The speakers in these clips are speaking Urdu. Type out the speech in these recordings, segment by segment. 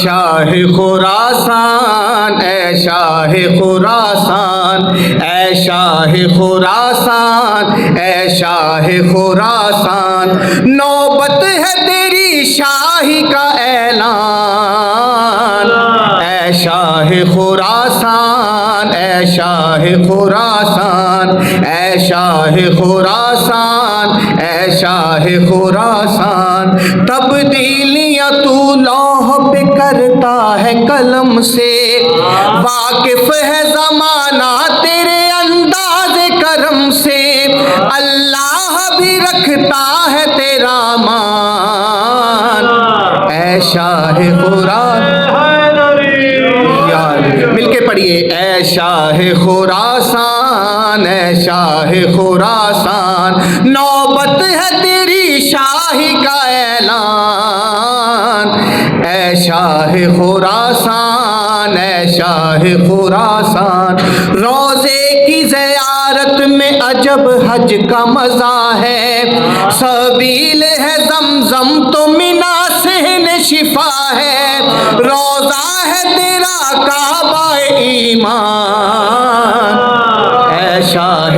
شاہ خراسان اے شاہ خراسان اے شاہ خراسان اے شاہ خراسان نوبت ہے تیری شاہی کا اعلان اے شاہ خراسان اے شاہ خراسان اے شاہ خراسان اے شاہ خراسان تبدیلیاں تو لوح پہ کرتا ہے قلم سے واقف ہے زمانہ تیرے انداز کرم سے اللہ بھی رکھتا ہے تیرا مان اے شاہ خراسان مل کے پڑھیے اے شاہ خراسان اے شاہ خراسان نوبت ہے تیری شاہی کا اعلان اے شاہ خراسان اے شاہ خراسان روزے کی زیارت میں عجب حج کا مزہ ہے سبیل ہے زمزم تو مینا صحن شفا ہے روزہ ہے تیرا کعبہ ایمان اے شاہ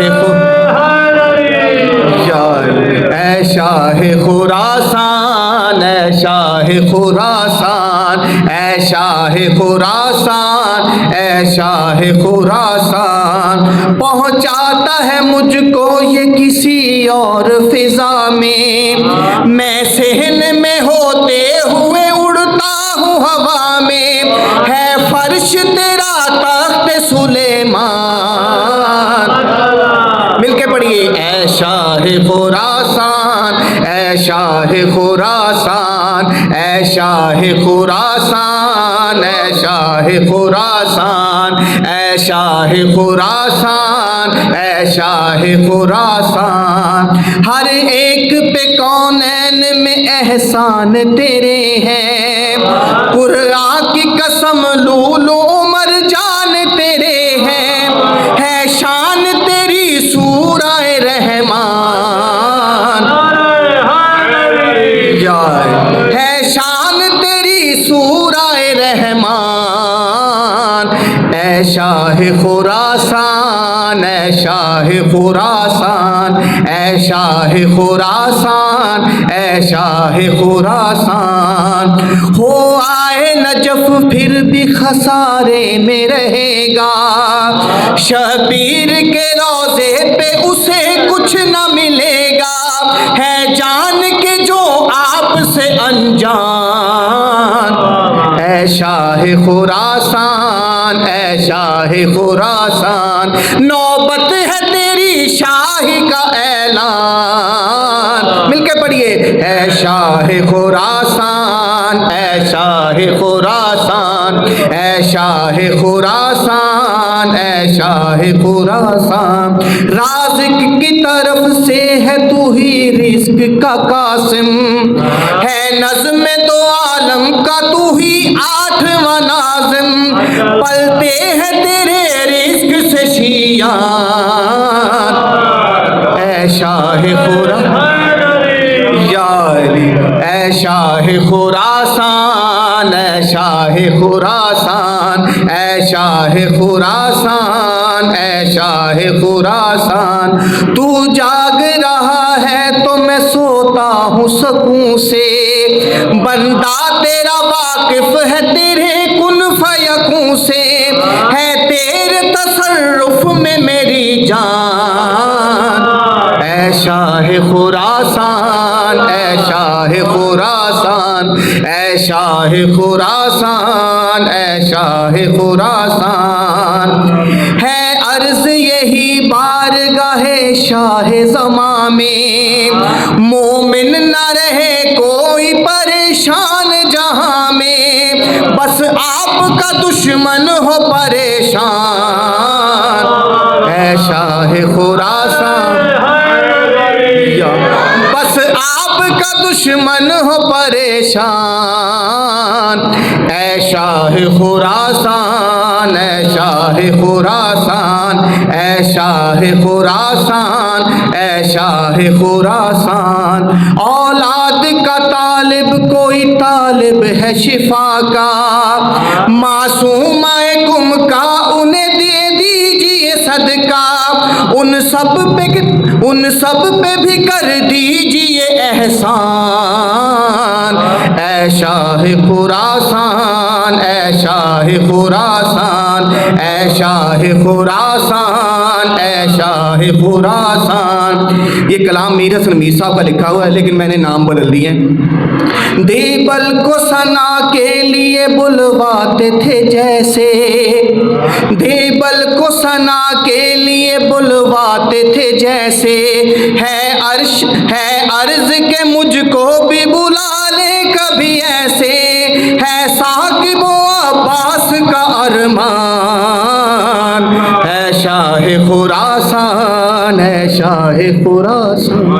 خراسان اے شاہ خراسان اے شاہ خراسان اے شاہ خراسان پہنچاتا ہے مجھ کو یہ کسی اور فضا میں صحن میں ہوتے ہوئے اڑتا ہوں ہوا میں ہے فرش تیرا تخت سلیمان مل کے پڑھیے اے شاہ خراسان اے شاہ خراسان اے شاہ خراسان اے شاہ خراسان اے شاہ خراسان اے شاہ خراسان ہر ایک پہ کونین میں احسان تیرے ہیں قرآن کی قسم لولو عمر جان تیرے ہیں ہے شان تیری سورہ رحمان ہے شان تیری سورہ رحمان اے شاہ خراسان اے شاہ خراسان اے شاہ خراسان اے شاہ خراسان ہو آئے نجف پھر بھی خسارے میں رہے گا شبیر کے روضے پہ اسے کچھ نہ ملے گا ہے جان کے جو آپ سے انجان اے شاہ خراسان اے شاہ خراسان نوبت ہے تیری شاہی کا اعلان مل کے پڑھیے اے شاہ خراسان اے شاہ خراسان اے شاہ خراسان اے شاہ خراسان رازق کی طرف سے ہے تو ہی رزق کا قاسم ہے نظم دو عالم کا تو ہی آٹھواں ناظم پلتے ہیں تیرے رزق سے شیان اے شاہ اے شاہ خراسان اے شاہ خراسان اے شاہ خراسان اے شاہ خراسان تو جاگ رہا ہے تو میں سوتا ہوں سکون سے بندہ تیرا واقف ہے تیرے کن فیکون سے ہے تیرے تصرف میں میری جان اے شاہ خراسان اے شاہ خراسان اے شاہ خراسان اے شاہ خراسان ہے عرض یہی بارگاہ شاہ زماں میں مومن نہ رہے کوئی پریشان جہاں میں بس آپ کا دشمن ہو پریشان اے شاہ خراسان بس آپ کا دشمن ہو پریشان اے شاہ خراسان اے شاہ خراسان اے شاہ خراسان اے شاہ خراسان. اولاد کا طالب کوئی طالب ہے شفا کا, معصومہ کم کا انہیں دے دیجئے صدقہ. ان سب پہ بھی کر دیجئے احسان. اے شاہ خراسان, اے شاہ خراسان, اے شاہ خراسان, اے شاہ خراسان. یہ کلام میر حسن میر صاحب کا لکھا ہوا ہے, لیکن میں نے نام بدل دیے ہیں. دیبل کو ثنا کے لیے بلواتے تھے جیسے, دیبل کو ثنا کے لیے بلواتے تھے جیسے, ہے عرض کہ مجھ کو بھی بلا لے کبھی ایسے, ہے ثاقب و عباس کا ارمان. ہے شاہ خراسان, ہے شاہ خراسان.